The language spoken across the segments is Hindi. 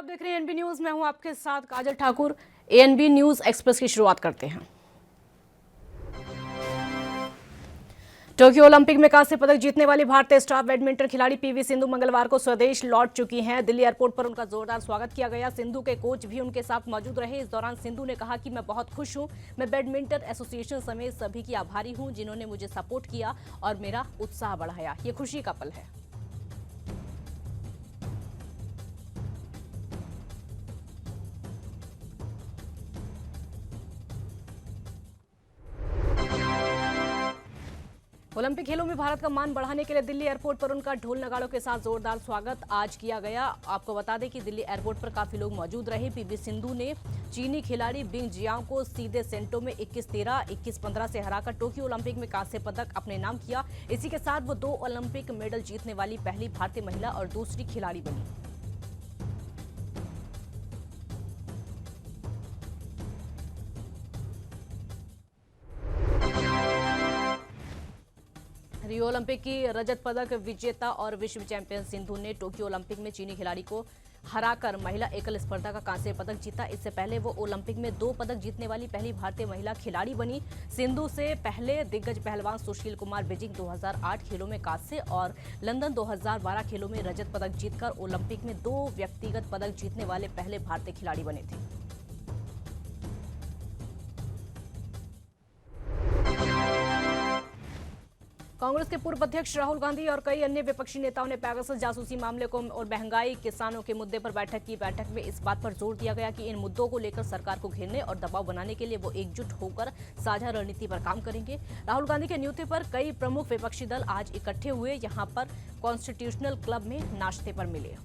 आप देख रहे हैं एनबी न्यूज। मैं हूं आपके साथ काजल ठाकुर। एएनबी न्यूज एक्सप्रेस की शुरुआत करते हैं। टोक्यो ओलंपिक में कांस्य पदक जीतने वाली भारतीय स्टार बैडमिंटन खिलाड़ी पीवी सिंधु मंगलवार को स्वदेश लौट चुकी हैं। दिल्ली एयरपोर्ट पर उनका जोरदार स्वागत किया गया। सिंधु के कोच भी उनके साथ मौजूद रहे। इस दौरान सिंधु ने कहा कि मैं बहुत खुश हूं। मैं बैडमिंटन एसोसिएशन समेत सभी की आभारी हूं जिन्होंने मुझे सपोर्ट किया और मेरा उत्साह बढ़ाया। ये खुशी का पल है। ओलंपिक खेलों में भारत का मान बढ़ाने के लिए दिल्ली एयरपोर्ट पर उनका ढोल नगाड़ों के साथ जोरदार स्वागत आज किया गया। आपको बता दें कि दिल्ली एयरपोर्ट पर काफी लोग मौजूद रहे। पीवी सिंधु ने चीनी खिलाड़ी बिंग जियांग को सीधे सेटों में 21-13, 21-15 से हराकर टोक्यो ओलंपिक में कांस्य पदक अपने नाम किया। इसी के साथ वो 2 ओलंपिक मेडल जीतने वाली पहली भारतीय महिला और दूसरी खिलाड़ी बनी। रियो ओलंपिक की रजत पदक विजेता और विश्व चैंपियन सिंधु ने टोक्यो ओलंपिक में चीनी खिलाड़ी को हराकर महिला एकल स्पर्धा का कांस्य पदक जीता। इससे पहले वो ओलंपिक में 2 पदक जीतने वाली पहली भारतीय महिला खिलाड़ी बनी। सिंधु से पहले दिग्गज पहलवान सुशील कुमार बीजिंग 2008 खेलों में कांस्य और लंदन 2012 खेलों में रजत पदक जीतकर ओलंपिक में 2 व्यक्तिगत पदक जीतने वाले पहले भारतीय खिलाड़ी बने थे। कांग्रेस के पूर्व अध्यक्ष राहुल गांधी और कई अन्य विपक्षी नेताओं ने पेगासस जासूसी मामले को और महंगाई किसानों के मुद्दे पर बैठक की। बैठक में इस बात पर जोर दिया गया कि इन मुद्दों को लेकर सरकार को घेरने और दबाव बनाने के लिए वो एकजुट होकर साझा रणनीति पर काम करेंगे। राहुल गांधी के न्योते पर कई प्रमुख विपक्षी दल आज इकट्ठे हुए। यहां पर कॉन्स्टिट्यूशनल क्लब में नाश्ते पर मिले।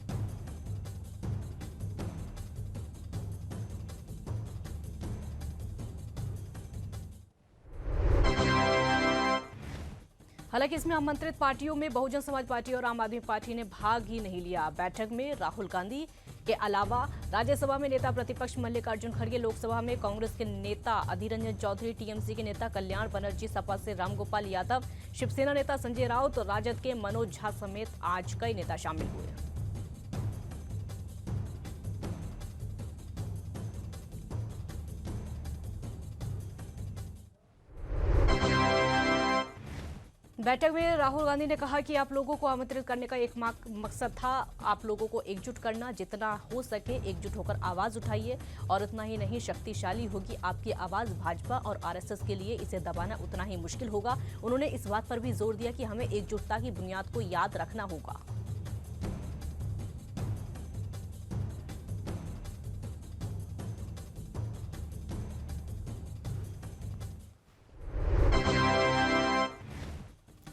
हालांकि इसमें आमंत्रित पार्टियों में बहुजन समाज पार्टी और आम आदमी पार्टी ने भाग ही नहीं लिया। बैठक में राहुल गांधी के अलावा राज्यसभा में नेता प्रतिपक्ष मल्लिकार्जुन खड़गे, लोकसभा में कांग्रेस के नेता अधीर रंजन चौधरी, टीएमसी के नेता कल्याण बनर्जी, सपा से रामगोपाल यादव, शिवसेना नेता संजय राउत, राजद के मनोज झा समेत आज कई नेता शामिल हुए। बैठक में राहुल गांधी ने कहा कि आप लोगों को आमंत्रित करने का एक मकसद था, आप लोगों को एकजुट करना। जितना हो सके एकजुट होकर आवाज उठाइए और उतना ही नहीं, शक्तिशाली होगी आपकी आवाज। भाजपा और आरएसएस के लिए इसे दबाना उतना ही मुश्किल होगा। उन्होंने इस बात पर भी जोर दिया कि हमें एकजुटता की बुनियाद को याद रखना होगा।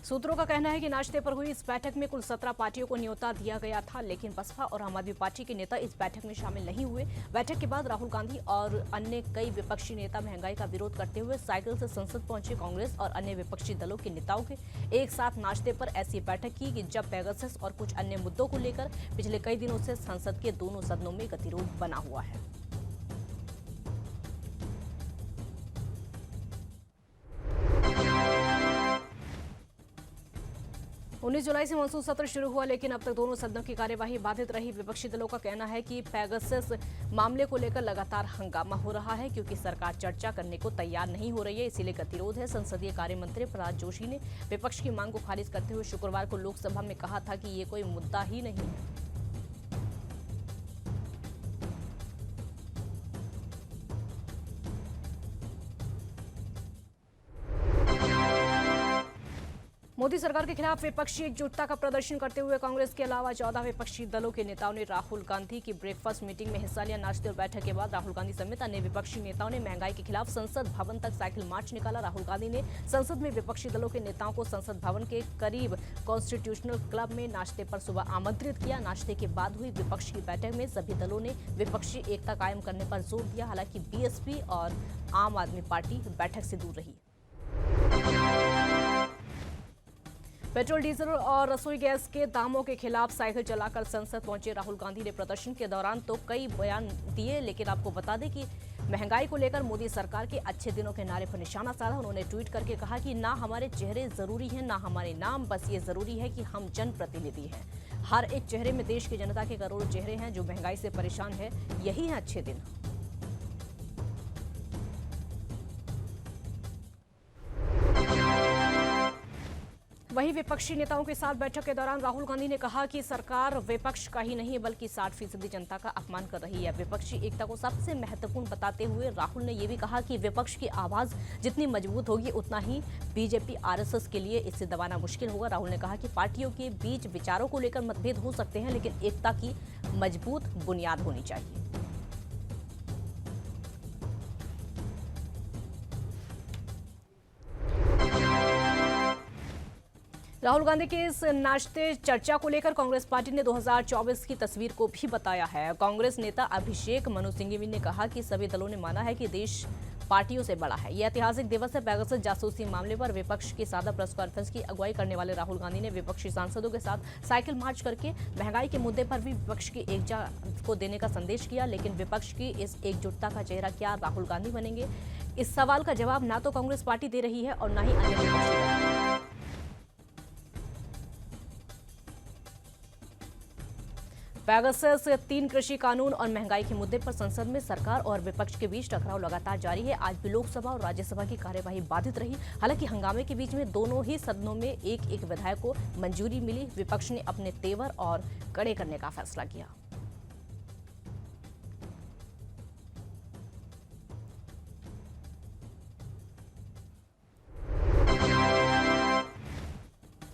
सूत्रों का कहना है कि नाश्ते पर हुई इस बैठक में कुल 17 पार्टियों को न्योता दिया गया था, लेकिन बसपा और आम आदमी पार्टी के नेता इस बैठक में शामिल नहीं हुए। बैठक के बाद राहुल गांधी और अन्य कई विपक्षी नेता महंगाई का विरोध करते हुए साइकिल से संसद पहुंचे। कांग्रेस और अन्य विपक्षी दलों के नेताओं के एक साथ नाश्ते पर ऐसी बैठक की कि जब पेगासस और कुछ अन्य मुद्दों को लेकर पिछले कई दिनों से संसद के दोनों सदनों में गतिरोध बना हुआ है। 19 जुलाई से मानसून सत्र शुरू हुआ, लेकिन अब तक दोनों सदनों की कार्यवाही बाधित रही। विपक्षी दलों का कहना है कि पेगासस मामले को लेकर लगातार हंगामा हो रहा है क्योंकि सरकार चर्चा करने को तैयार नहीं हो रही है, इसीलिए गतिरोध है। संसदीय कार्य मंत्री प्रहलाद जोशी ने विपक्ष की मांग को खारिज करते हुए शुक्रवार को लोकसभा में कहा था कि ये कोई मुद्दा ही नहीं है। मोदी सरकार के खिलाफ विपक्षी एकजुटता का प्रदर्शन करते हुए कांग्रेस के अलावा 14 विपक्षी दलों के नेताओं ने राहुल गांधी की ब्रेकफास्ट मीटिंग में हिस्सा लिया। नाश्ते और बैठक के बाद राहुल गांधी समेत अन्य विपक्षी नेताओं ने महंगाई के खिलाफ संसद भवन तक साइकिल मार्च निकाला। राहुल गांधी ने संसद में विपक्षी दलों के नेताओं को संसद भवन के करीब कॉन्स्टिट्यूशनल क्लब में नाश्ते पर सुबह आमंत्रित किया। नाश्ते के बाद हुई विपक्ष की बैठक में सभी दलों ने विपक्षी एकता कायम करने पर जोर दिया। हालांकि बीएसपी और आम आदमी पार्टी बैठक से दूर रही। पेट्रोल, डीजल और रसोई गैस के दामों के खिलाफ साइकिल चलाकर संसद पहुंचे राहुल गांधी ने प्रदर्शन के दौरान तो कई बयान दिए, लेकिन आपको बता दें कि महंगाई को लेकर मोदी सरकार के अच्छे दिनों के नारे पर निशाना साधा। उन्होंने ट्वीट करके कहा कि ना हमारे चेहरे जरूरी हैं, ना हमारे नाम, बस ये जरूरी है कि हम जनप्रतिनिधि हैं। हर एक चेहरे में देश की जनता के करोड़ों चेहरे हैं जो महंगाई से परेशान है। यही है अच्छे दिन। वहीं विपक्षी नेताओं के साथ बैठक के दौरान राहुल गांधी ने कहा कि सरकार विपक्ष का ही नहीं बल्कि 60% जनता का अपमान कर रही है। विपक्षी एकता को सबसे महत्वपूर्ण बताते हुए राहुल ने यह भी कहा कि विपक्ष की आवाज जितनी मजबूत होगी उतना ही बीजेपी आरएसएस के लिए इसे दबाना मुश्किल होगा। राहुल ने कहा कि पार्टियों के बीच विचारों को लेकर मतभेद हो सकते हैं, लेकिन एकता की मजबूत बुनियाद होनी चाहिए। राहुल गांधी के इस नाचते चर्चा को लेकर कांग्रेस पार्टी ने 2024 की तस्वीर को भी बताया है। कांग्रेस नेता अभिषेक मनु सिंघवी ने कहा कि सभी दलों ने माना है कि देश पार्टियों से बड़ा है। यह ऐतिहासिक दिवस है। पेगासस जासूसी मामले पर विपक्ष की सादा प्रेस कॉन्फ्रेंस की अगुवाई करने वाले राहुल गांधी ने विपक्षी सांसदों के साथ साइकिल मार्च करके महंगाई के मुद्दे पर भी विपक्ष की एकजुटता को देने का संदेश किया। लेकिन विपक्ष की इस एकजुटता का चेहरा क्या राहुल गांधी बनेंगे? इस सवाल का जवाब ना तो कांग्रेस पार्टी दे रही है और न ही अन्य विपक्षी दल। पेगासस 3 कृषि कानून और महंगाई के मुद्दे पर संसद में सरकार और विपक्ष के बीच टकराव लगातार जारी है। आज भी लोकसभा और राज्यसभा की कार्यवाही बाधित रही। हालांकि हंगामे के बीच में दोनों ही सदनों में एक विधायक को मंजूरी मिली। विपक्ष ने अपने तेवर और कड़े करने का फैसला किया।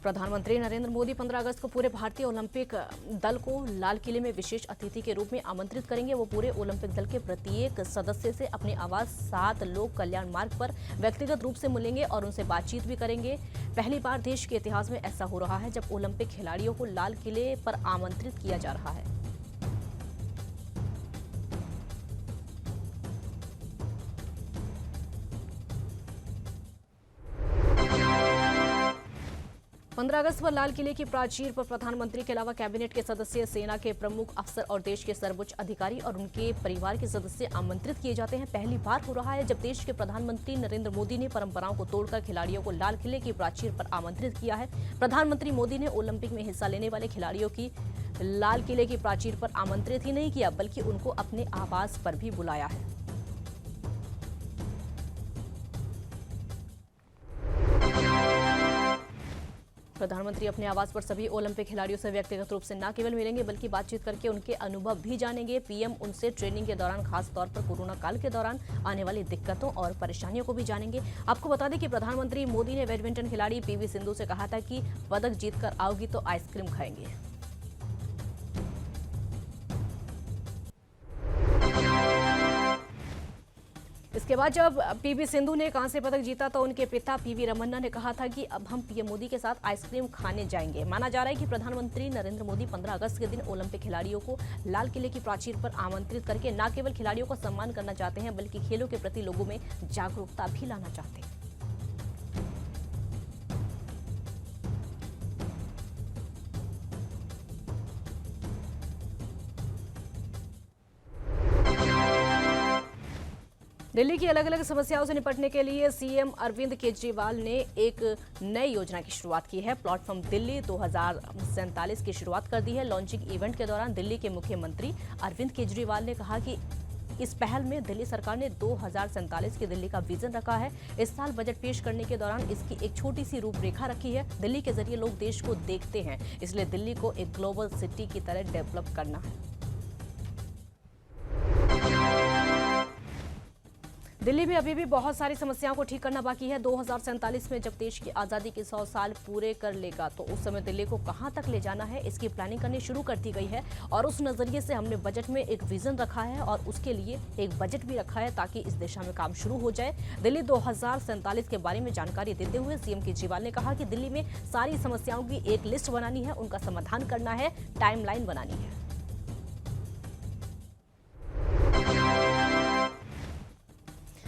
प्रधानमंत्री नरेंद्र मोदी 15 अगस्त को पूरे भारतीय ओलंपिक दल को लाल किले में विशेष अतिथि के रूप में आमंत्रित करेंगे। वो पूरे ओलंपिक दल के प्रत्येक सदस्य से अपने आवास 7 लोक कल्याण मार्ग पर व्यक्तिगत रूप से मिलेंगे और उनसे बातचीत भी करेंगे। पहली बार देश के इतिहास में ऐसा हो रहा है जब ओलंपिक खिलाड़ियों को लाल किले पर आमंत्रित किया जा रहा है। पंद्रह अगस्त पर लाल किले की प्राचीर पर प्रधानमंत्री के अलावा कैबिनेट के सदस्य, सेना के प्रमुख अफसर और देश के सर्वोच्च अधिकारी और उनके परिवार के सदस्य आमंत्रित किए जाते हैं। पहली बार हो रहा है जब देश के प्रधानमंत्री नरेंद्र मोदी ने परंपराओं को तोड़कर खिलाड़ियों को लाल किले की प्राचीर पर आमंत्रित किया है। प्रधानमंत्री मोदी ने ओलंपिक में हिस्सा लेने वाले खिलाड़ियों की लाल किले की प्राचीर पर आमंत्रित ही नहीं किया बल्कि उनको अपने आवास पर भी बुलाया है। प्रधानमंत्री अपने आवास पर सभी ओलंपिक खिलाड़ियों से व्यक्तिगत रूप से न केवल मिलेंगे बल्कि बातचीत करके उनके अनुभव भी जानेंगे। पीएम उनसे ट्रेनिंग के दौरान खास तौर पर कोरोना काल के दौरान आने वाली दिक्कतों और परेशानियों को भी जानेंगे। आपको बता दें कि प्रधानमंत्री मोदी ने बैडमिंटन खिलाड़ी पीवी सिंधु से कहा था कि पदक जीतकर आओगी तो आइसक्रीम खाएंगे। इसके बाद जब पीवी सिंधु ने कांस्य पदक जीता तो उनके पिता पीवी रमन्ना ने कहा था कि अब हम पीएम मोदी के साथ आइसक्रीम खाने जाएंगे। माना जा रहा है कि प्रधानमंत्री नरेंद्र मोदी 15 अगस्त के दिन ओलंपिक खिलाड़ियों को लाल किले की प्राचीर पर आमंत्रित करके न केवल खिलाड़ियों का सम्मान करना चाहते हैं बल्कि खेलों के प्रति लोगों में जागरूकता भी लाना चाहते हैं। दिल्ली की अलग अलग समस्याओं से निपटने के लिए सीएम अरविंद केजरीवाल ने एक नई योजना की शुरुआत की है। प्लेटफॉर्म दिल्ली 2047 की शुरुआत कर दी है। लॉन्चिंग इवेंट के दौरान दिल्ली के मुख्यमंत्री अरविंद केजरीवाल ने कहा कि इस पहल में दिल्ली सरकार ने 2047 की दिल्ली का विजन रखा है। इस साल बजट पेश करने के दौरान इसकी एक छोटी सी रूपरेखा रखी है। दिल्ली के जरिए लोग देश को देखते हैं, इसलिए दिल्ली को एक ग्लोबल सिटी की तरह डेवलप करना है। दिल्ली में अभी भी बहुत सारी समस्याओं को ठीक करना बाकी है। 2047 में जब देश की आज़ादी के 100 साल पूरे कर लेगा तो उस समय दिल्ली को कहां तक ले जाना है इसकी प्लानिंग करनी शुरू कर दी गई है और उस नजरिए से हमने बजट में एक विजन रखा है और उसके लिए एक बजट भी रखा है ताकि इस दिशा में काम शुरू हो जाए। दिल्ली 2047 के बारे में जानकारी देते हुए सीएम केजरीवाल ने कहा कि दिल्ली में सारी समस्याओं की एक लिस्ट बनानी है, उनका समाधान करना है, टाइमलाइन बनानी है।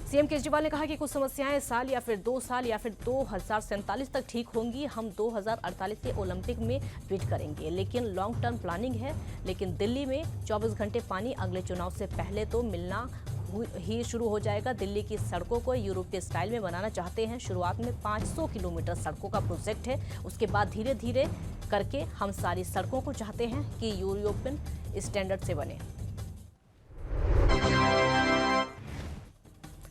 सीएम केजरीवाल ने कहा कि कुछ समस्याएं साल या फिर 2 साल या फिर 2047 तक ठीक होंगी। हम 2048 के ओलंपिक में बीट करेंगे, लेकिन लॉन्ग टर्म प्लानिंग है। लेकिन दिल्ली में 24 घंटे पानी अगले चुनाव से पहले तो मिलना ही शुरू हो जाएगा। दिल्ली की सड़कों को यूरोपीय स्टाइल में बनाना चाहते हैं। शुरुआत में 500 किलोमीटर सड़कों का प्रोजेक्ट है, उसके बाद धीरे धीरे करके हम सारी सड़कों को चाहते हैं कि यूरोपियन स्टैंडर्ड से बने।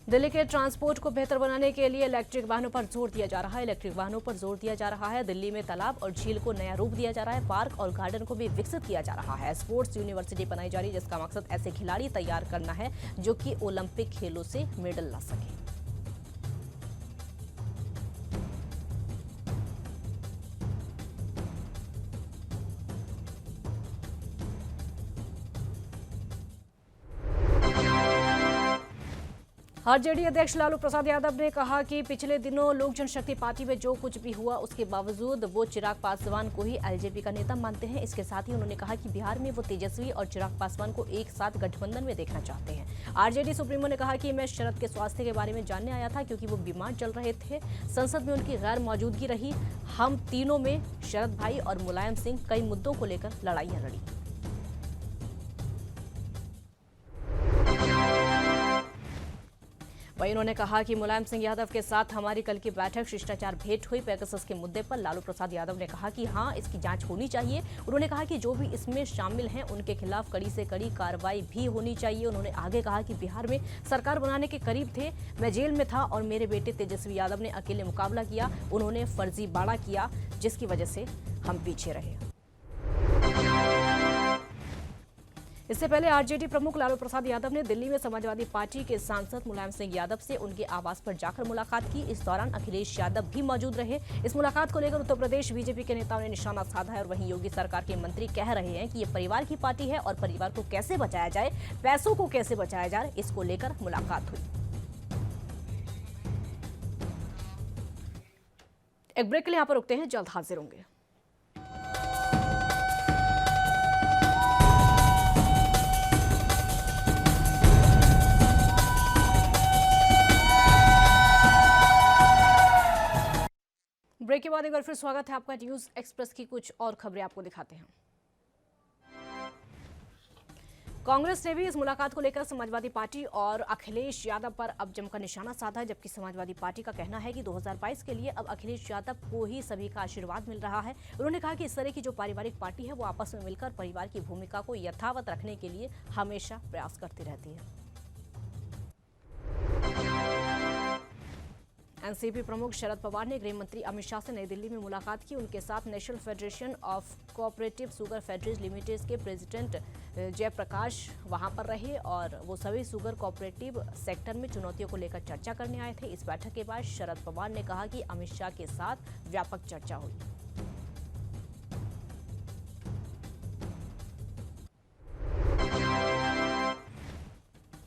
दिल्ली के ट्रांसपोर्ट को बेहतर बनाने के लिए इलेक्ट्रिक वाहनों पर जोर दिया जा रहा है। इलेक्ट्रिक वाहनों पर जोर दिया जा रहा है। दिल्ली में तालाब और झील को नया रूप दिया जा रहा है। पार्क और गार्डन को भी विकसित किया जा रहा है। स्पोर्ट्स यूनिवर्सिटी बनाई जा रही है, जिसका मकसद ऐसे खिलाड़ी तैयार करना है जो कि ओलंपिक खेलों से मेडल ला सके। आरजेडी अध्यक्ष लालू प्रसाद यादव ने कहा कि पिछले दिनों लोक जनशक्ति पार्टी में जो कुछ भी हुआ उसके बावजूद वो चिराग पासवान को ही एलजेपी का नेता मानते हैं। इसके साथ ही उन्होंने कहा कि बिहार में वो तेजस्वी और चिराग पासवान को एक साथ गठबंधन में देखना चाहते हैं। आरजेडी सुप्रीमो ने कहा कि मैं शरद के स्वास्थ्य के बारे में जानने आया था क्योंकि वो बीमार चल रहे थे। संसद में उनकी गैर मौजूदगी रही। हम तीनों में शरद भाई और मुलायम सिंह कई मुद्दों को लेकर लड़ाइयां लड़ी। वहीं उन्होंने कहा कि मुलायम सिंह यादव के साथ हमारी कल की बैठक शिष्टाचार भेंट हुई। पेगासस के मुद्दे पर लालू प्रसाद यादव ने कहा कि हां, इसकी जांच होनी चाहिए। उन्होंने कहा कि जो भी इसमें शामिल हैं उनके खिलाफ कड़ी से कड़ी कार्रवाई भी होनी चाहिए। उन्होंने आगे कहा कि बिहार में सरकार बनाने के करीब थे, मैं जेल में था और मेरे बेटे तेजस्वी यादव ने अकेले मुकाबला किया। उन्होंने फर्जीवाड़ा किया जिसकी वजह से हम पीछे रहे। इससे पहले आरजेडी प्रमुख लालू प्रसाद यादव ने दिल्ली में समाजवादी पार्टी के सांसद मुलायम सिंह यादव से उनके आवास पर जाकर मुलाकात की। इस दौरान अखिलेश यादव भी मौजूद रहे। इस मुलाकात को लेकर उत्तर प्रदेश बीजेपी के नेताओं ने निशाना साधा है और वहीं योगी सरकार के मंत्री कह रहे हैं कि ये परिवार की पार्टी है और परिवार को कैसे बचाया जाए, पैसों को कैसे बचाया जाए, इसको लेकर मुलाकात हुई। एक ब्रेक के लिए यहाँ पर रुकते हैं, जल्द हाजिर होंगे। ब्रेक के बाद एक बार फिर स्वागत है आपका। न्यूज एक्सप्रेस की कुछ और खबरें आपको दिखाते हैं। कांग्रेस ने भी इस मुलाकात को लेकर समाजवादी पार्टी और अखिलेश यादव पर अब जमकर निशाना साधा है, जबकि समाजवादी पार्टी का कहना है कि 2022 के लिए अब अखिलेश यादव को ही सभी का आशीर्वाद मिल रहा है। उन्होंने कहा कि इस तरह की जो पारिवारिक पार्टी है वो आपस में मिलकर परिवार की भूमिका को यथावत रखने के लिए हमेशा प्रयास करती रहती है। एनसीपी प्रमुख शरद पवार ने गृह मंत्री अमित शाह से नई दिल्ली में मुलाकात की। उनके साथ national federation of cooperative sugar factories limited के प्रेसिडेंट जयप्रकाश वहां पर रहे और वो सभी शुगर कोऑपरेटिव सेक्टर में चुनौतियों को लेकर चर्चा करने आए थे। इस बैठक के बाद शरद पवार ने कहा कि अमित शाह के साथ व्यापक चर्चा हुई।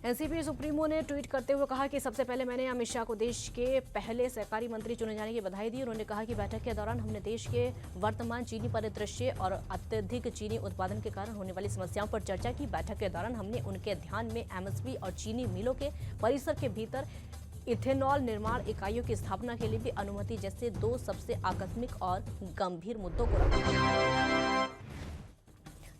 एनसीपी सुप्रीमो ने ट्वीट करते हुए कहा कि सबसे पहले मैंने अमित शाह को देश के पहले सहकारी मंत्री चुने जाने की बधाई दी। उन्होंने कहा कि बैठक के दौरान हमने देश के वर्तमान चीनी परिदृश्य और अत्यधिक चीनी उत्पादन के कारण होने वाली समस्याओं पर चर्चा की। बैठक के दौरान हमने उनके ध्यान में एमएसपी और चीनी मिलों के परिसर के भीतर इथेनॉल निर्माण इकाइयों की स्थापना के लिए भी अनुमति जैसे दो सबसे आकस्मिक और गंभीर मुद्दों को रखा।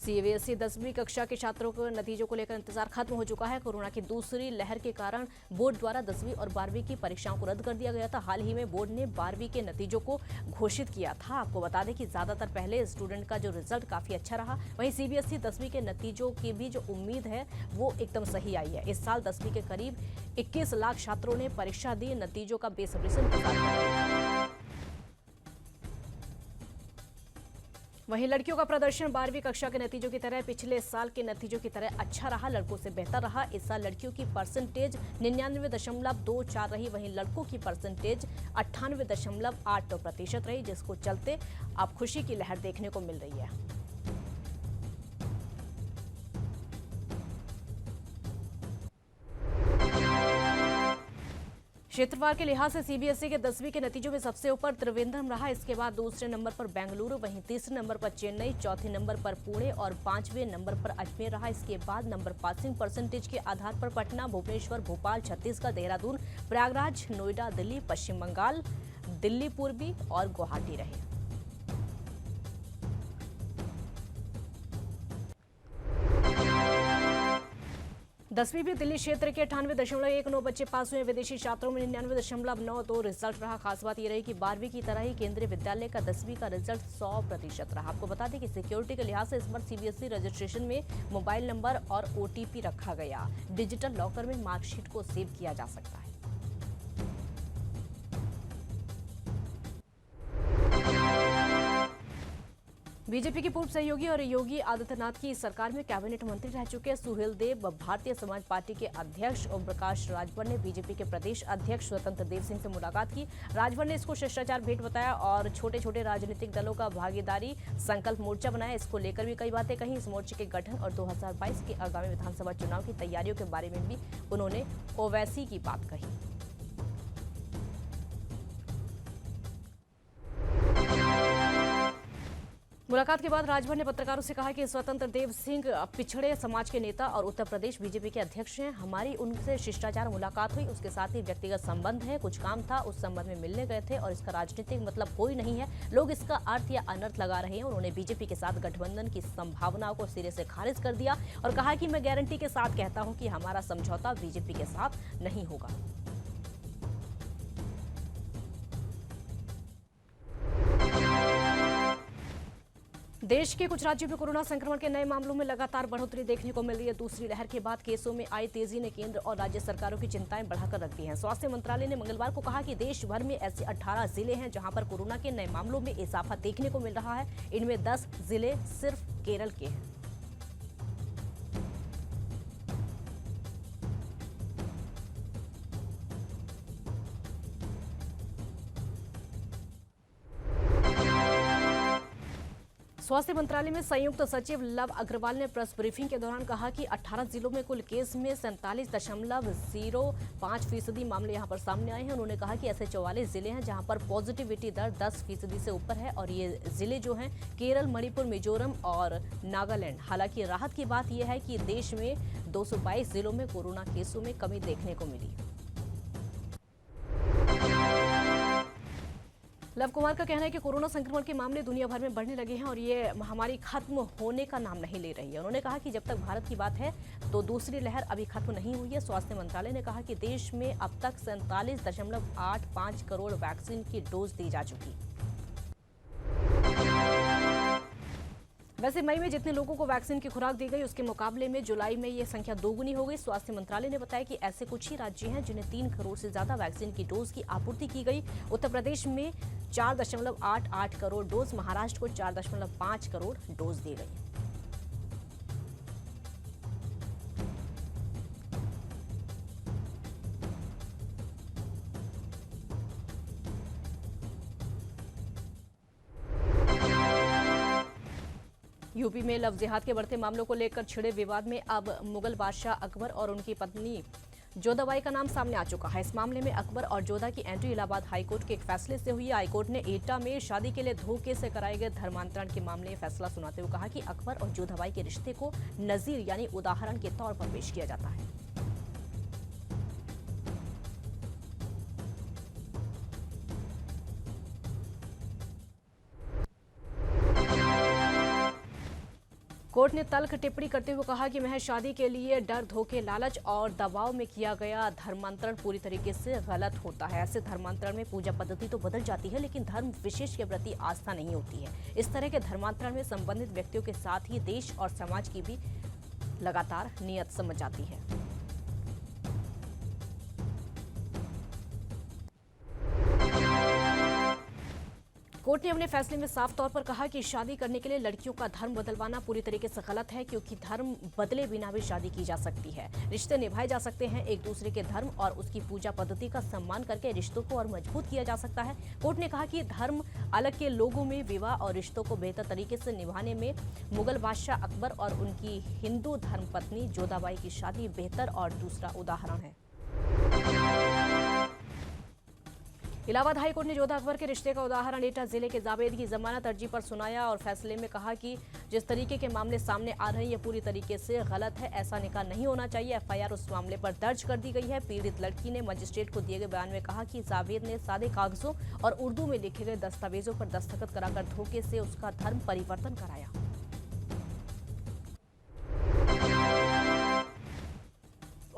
सीबीएसई 10वीं कक्षा के छात्रों के नतीजों को लेकर इंतजार खत्म हो चुका है। कोरोना की दूसरी लहर के कारण बोर्ड द्वारा 10वीं और 12वीं की परीक्षाओं को रद्द कर दिया गया था। हाल ही में बोर्ड ने 12वीं के नतीजों को घोषित किया था। आपको बता दें कि ज्यादातर पहले स्टूडेंट का जो रिजल्ट काफी अच्छा रहा। वहीं सीबीएसई 10वीं के नतीजों की भी जो उम्मीद है वो एकदम सही आई है। इस साल 10वीं के करीब 21 लाख छात्रों ने परीक्षा दी। नतीजों का बेसब्री से इंतजार कर रहे हैं। वहीं लड़कियों का प्रदर्शन 12वीं कक्षा के नतीजों की तरह पिछले साल के नतीजों की तरह अच्छा रहा, लड़कों से बेहतर रहा। इस साल लड़कियों की परसेंटेज 99.24 रही, वहीं लड़कों की परसेंटेज 98.8% रही, जिसको चलते अब खुशी की लहर देखने को मिल रही है। क्षेत्रफल के लिहाज से सीबीएसई के 10वीं के नतीजों में सबसे ऊपर त्रिवेंद्रम रहा। इसके बाद दूसरे नंबर पर बेंगलुरु, वहीं तीसरे नंबर पर चेन्नई, चौथे नंबर पर पुणे और 5वें नंबर पर अजमेर रहा। इसके बाद नंबर पासिंग परसेंटेज के आधार पर पटना, भुवनेश्वर, भोपाल, छत्तीसगढ़, देहरादून, प्रयागराज, नोएडा, दिल्ली, पश्चिम बंगाल, दिल्ली पूर्वी और गुवाहाटी रहे। 10वीं भी दिल्ली क्षेत्र के 98.19 बच्चे पास हुए। विदेशी छात्रों में 99.92 रिजल्ट रहा। खास बात यह रही कि 12वीं की तरह ही केंद्रीय विद्यालय का 10वीं का रिजल्ट 100% रहा। आपको बता दें कि सिक्योरिटी के लिहाज से इस बार सीबीएसई रजिस्ट्रेशन में मोबाइल नंबर और ओटीपी रखा गया। डिजिटल लॉकर में मार्कशीट को सेव किया जा सकता है। बीजेपी के पूर्व सहयोगी और योगी आदित्यनाथ की सरकार में कैबिनेट मंत्री रह चुके सुहेल देव भारतीय समाज पार्टी के अध्यक्ष ओम प्रकाश राजभर ने बीजेपी के प्रदेश अध्यक्ष स्वतंत्र देव सिंह से मुलाकात की। राजभर ने इसको शिष्टाचार भेंट बताया और छोटे छोटे राजनीतिक दलों का भागीदारी संकल्प मोर्चा बनाया। इसको लेकर भी कई बातें कही। इस मोर्चे के गठन और 2022 के आगामी विधानसभा चुनाव की तैयारियों के बारे में भी उन्होंने ओवैसी की बात कही। मुलाकात के बाद राजभर ने पत्रकारों से कहा कि स्वतंत्र देव सिंह पिछड़े समाज के नेता और उत्तर प्रदेश बीजेपी के अध्यक्ष हैं। हमारी उनसे शिष्टाचार मुलाकात हुई, उसके साथ ही व्यक्तिगत संबंध है। कुछ काम था, उस संबंध में मिलने गए थे और इसका राजनीतिक मतलब कोई नहीं है। लोग इसका अर्थ या अनर्थ लगा रहे हैं। उन्होंने बीजेपी के साथ गठबंधन की संभावनाओं को सिरे से खारिज कर दिया और कहा कि मैं गारंटी के साथ कहता हूं कि हमारा समझौता बीजेपी के साथ नहीं होगा। देश के कुछ राज्यों में कोरोना संक्रमण के नए मामलों में लगातार बढ़ोतरी देखने को मिल रही है। दूसरी लहर के बाद केसों में आई तेजी ने केंद्र और राज्य सरकारों की चिंताएं बढ़ाकर रख दी हैं। स्वास्थ्य मंत्रालय ने मंगलवार को कहा कि देश भर में ऐसे 18 जिले हैं जहां पर कोरोना के नए मामलों में इजाफा देखने को मिल रहा है। इनमें 10 जिले सिर्फ केरल के हैं। स्वास्थ्य मंत्रालय में संयुक्त सचिव लव अग्रवाल ने प्रेस ब्रीफिंग के दौरान कहा कि 18 जिलों में कुल केस में 47.05% मामले यहां पर सामने आए हैं। उन्होंने कहा कि ऐसे 44 जिले हैं जहां पर पॉजिटिविटी दर 10% से ऊपर है और ये जिले जो हैं केरल, मणिपुर, मिजोरम और नागालैंड। हालांकि राहत की बात यह है कि देश में 222 जिलों में कोरोना केसों में कमी देखने को मिली। लव कुमार का कहना है कि कोरोना संक्रमण के मामले दुनिया भर में बढ़ने लगे हैं और ये महामारी खत्म होने का नाम नहीं ले रही है। उन्होंने कहा कि जब तक भारत की बात है तो दूसरी लहर अभी खत्म नहीं हुई है। स्वास्थ्य मंत्रालय ने कहा कि देश में अब तक 47.85 करोड़ वैक्सीन की डोज दी जा चुकी। वैसे मई में जितने लोगों को वैक्सीन की खुराक दी गई उसके मुकाबले में जुलाई में ये संख्या दोगुनी हो गई। स्वास्थ्य मंत्रालय ने बताया कि ऐसे कुछ ही राज्य हैं जिन्हें 3 करोड़ से ज्यादा वैक्सीन की डोज की आपूर्ति की गई। उत्तर प्रदेश में 4.88 करोड़ डोज, महाराष्ट्र को 4.5 करोड़ डोज दी गई। यूपी में लव जिहाद के बढ़ते मामलों को लेकर छिड़े विवाद में अब मुगल बादशाह अकबर और उनकी पत्नी जोधाबाई का नाम सामने आ चुका है। इस मामले में अकबर और जोधा की एंट्री इलाहाबाद हाईकोर्ट के एक फैसले से हुई। हाईकोर्ट ने एटा में शादी के लिए धोखे से कराए गए धर्मांतरण के मामले में फैसला सुनाते हुए कहा कि अकबर और जोधाबाई के रिश्ते को नजीर यानी उदाहरण के तौर पर पेश किया जाता है। कोर्ट ने तल्ख टिप्पणी करते हुए कहा कि महज शादी के लिए डर, धोखे, लालच और दबाव में किया गया धर्मांतरण पूरी तरीके से गलत होता है। ऐसे धर्मांतरण में पूजा पद्धति तो बदल जाती है लेकिन धर्म विशेष के प्रति आस्था नहीं होती है। इस तरह के धर्मांतरण में संबंधित व्यक्तियों के साथ ही देश और समाज की भी लगातार नीयत समझ जाती है। कोर्ट ने अपने फैसले में साफ तौर पर कहा कि शादी करने के लिए लड़कियों का धर्म बदलवाना पूरी तरीके से गलत है, क्योंकि धर्म बदले बिना भी शादी की जा सकती है। रिश्ते निभाए जा सकते हैं। एक दूसरे के धर्म और उसकी पूजा पद्धति का सम्मान करके रिश्तों को और मजबूत किया जा सकता है। कोर्ट ने कहा कि धर्म अलग के लोगों में विवाह और रिश्तों को बेहतर तरीके से निभाने में मुगल बादशाह अकबर और उनकी हिंदू धर्मपत्नी जोधाबाई की शादी बेहतर और दूसरा उदाहरण है। इलाहाबाद हाईकोर्ट ने जोधा अकबर के रिश्ते का उदाहरण एटा जिले के जावेद की जमानत अर्जी पर सुनाया और फैसले में कहा कि जिस तरीके के मामले सामने आ रहे हैं ये पूरी तरीके से गलत है। ऐसा निकाह नहीं होना चाहिए। एफआईआर उस मामले पर दर्ज कर दी गई है। पीड़ित लड़की ने मजिस्ट्रेट को दिए गए बयान में कहा कि जावेद ने सादे कागजों और उर्दू में लिखे गए दस्तावेजों पर दस्तखत कराकर धोखे से उसका धर्म परिवर्तन कराया।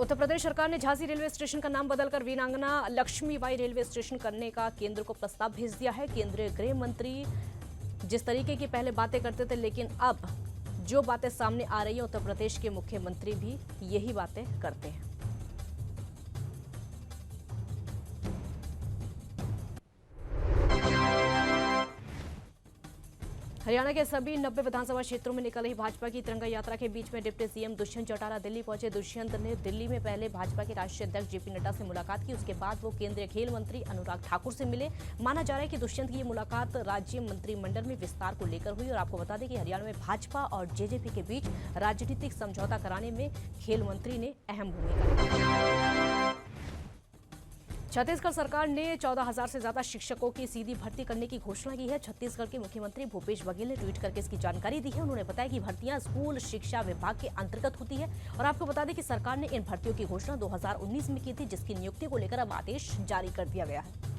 उत्तर प्रदेश सरकार ने झांसी रेलवे स्टेशन का नाम बदलकर वीरांगना लक्ष्मीबाई रेलवे स्टेशन करने का केंद्र को प्रस्ताव भेज दिया है। केंद्रीय गृह मंत्री जिस तरीके की पहले बातें करते थे, लेकिन अब जो बातें सामने आ रही है, उत्तर प्रदेश के मुख्यमंत्री भी यही बातें करते हैं। हरियाणा के सभी 90 विधानसभा क्षेत्रों में निकल रही भाजपा की तिरंगा यात्रा के बीच में डिप्टी सीएम दुष्यंत चौटाला दिल्ली पहुंचे। दुष्यंत ने दिल्ली में पहले भाजपा के राष्ट्रीय अध्यक्ष जेपी नड्डा से मुलाकात की। उसके बाद वो केंद्रीय खेल मंत्री अनुराग ठाकुर से मिले। माना जा रहा है कि दुष्यंत की ये मुलाकात राज्य मंत्रिमंडल में विस्तार को लेकर हुई। और आपको बता दें कि हरियाणा में भाजपा और जेजेपी के बीच राजनीतिक समझौता कराने में खेल मंत्री ने अहम भूमिका निभाई। छत्तीसगढ़ सरकार ने 14,000 से ज्यादा शिक्षकों की सीधी भर्ती करने की घोषणा की है। छत्तीसगढ़ के मुख्यमंत्री भूपेश बघेल ने ट्वीट करके इसकी जानकारी दी है। उन्होंने बताया कि भर्तियां स्कूल शिक्षा विभाग के अंतर्गत होती है। और आपको बता दें कि सरकार ने इन भर्तियों की घोषणा 2019 में की थी, जिसकी नियुक्ति को लेकर अब आदेश जारी कर दिया गया है।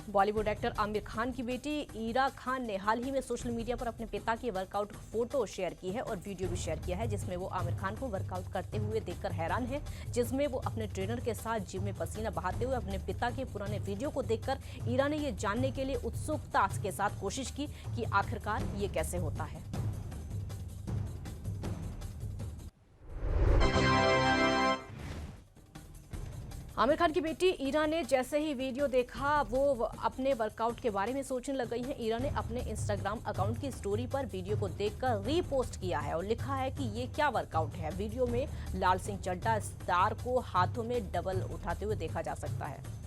बॉलीवुड एक्टर आमिर खान की बेटी ईरा खान ने हाल ही में सोशल मीडिया पर अपने पिता की वर्कआउट फोटो शेयर की है और वीडियो भी शेयर किया है, जिसमें वो आमिर खान को वर्कआउट करते हुए देखकर हैरान है। जिसमें वो अपने ट्रेनर के साथ जिम में पसीना बहाते हुए अपने पिता के पुराने वीडियो को देखकर ईरा ने ये जानने के लिए उत्सुकता के साथ कोशिश की कि आखिरकार ये कैसे होता है। आमिर खान की बेटी ईरा ने जैसे ही वीडियो देखा, वो अपने वर्कआउट के बारे में सोचने लग गई है। ईरा ने अपने इंस्टाग्राम अकाउंट की स्टोरी पर वीडियो को देखकर रीपोस्ट किया है और लिखा है कि ये क्या वर्कआउट है। वीडियो में लाल सिंह चड्ढा स्टार को हाथों में डबल उठाते हुए देखा जा सकता है।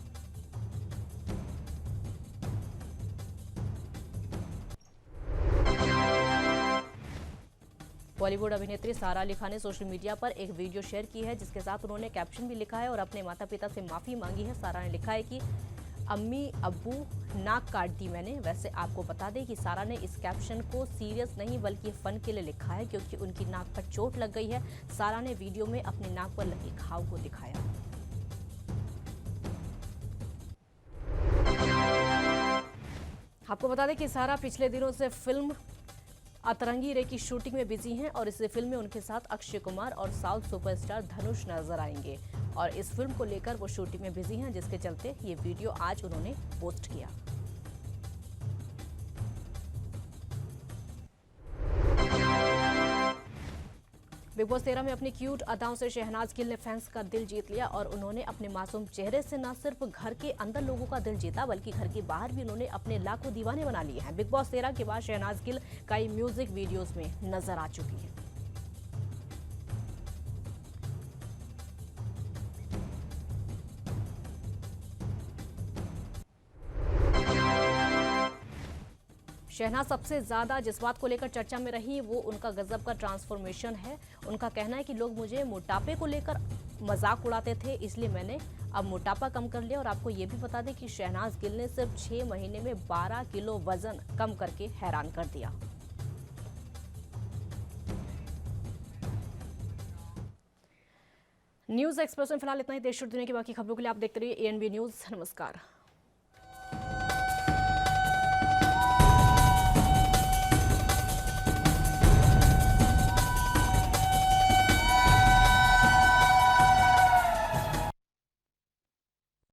बॉलीवुड अभिनेत्री सारा अली खान ने सोशल मीडिया पर एक वीडियो शेयर की है, जिसके साथ उन्होंने कैप्शन भी लिखा है और अपने माता पिता से माफी मांगी है। सारा ने लिखा है कि अम्मी अब्बू नाक काट दी मैंने। वैसे आपको बता दें कि सारा ने इस कैप्शन को सीरियस नहीं बल्कि फन के लिए लिखा है, क्योंकि उनकी नाक पर चोट लग गई है। सारा ने वीडियो में अपनी नाक पर लगे घाव को दिखाया। आपको बता दें कि सारा पिछले दिनों से फिल्म अतरंगी रे की शूटिंग में बिजी हैं और इस फिल्म में उनके साथ अक्षय कुमार और साउथ सुपरस्टार धनुष नजर आएंगे। और इस फिल्म को लेकर वो शूटिंग में बिजी हैं, जिसके चलते ये वीडियो आज उन्होंने पोस्ट किया। बिग बॉस 13 में अपनी क्यूट अदाओं से शहनाज गिल ने फैंस का दिल जीत लिया और उन्होंने अपने मासूम चेहरे से न सिर्फ घर के अंदर लोगों का दिल जीता, बल्कि घर के बाहर भी उन्होंने अपने लाखों दीवाने बना लिए हैं। बिग बॉस 13 के बाद शहनाज गिल कई म्यूजिक वीडियोस में नजर आ चुकी हैं। शहनाज सबसे ज्यादा जिस बात को लेकर चर्चा में रही, वो उनका गजब का ट्रांसफॉर्मेशन है। उनका कहना है कि लोग मुझे मोटापे को लेकर मजाक उड़ाते थे, इसलिए मैंने अब मोटापा कम कर लिया। और आपको ये भी बता दें कि शहनाज गिल ने सिर्फ 6 महीने में 12 किलो वजन कम करके हैरान कर दिया। न्यूज एक्सप्रेस में फिलहाल इतना ही। देश और दुनिया की बाकी खबरों के लिए आप देखते रहिए ANB न्यूज। नमस्कार।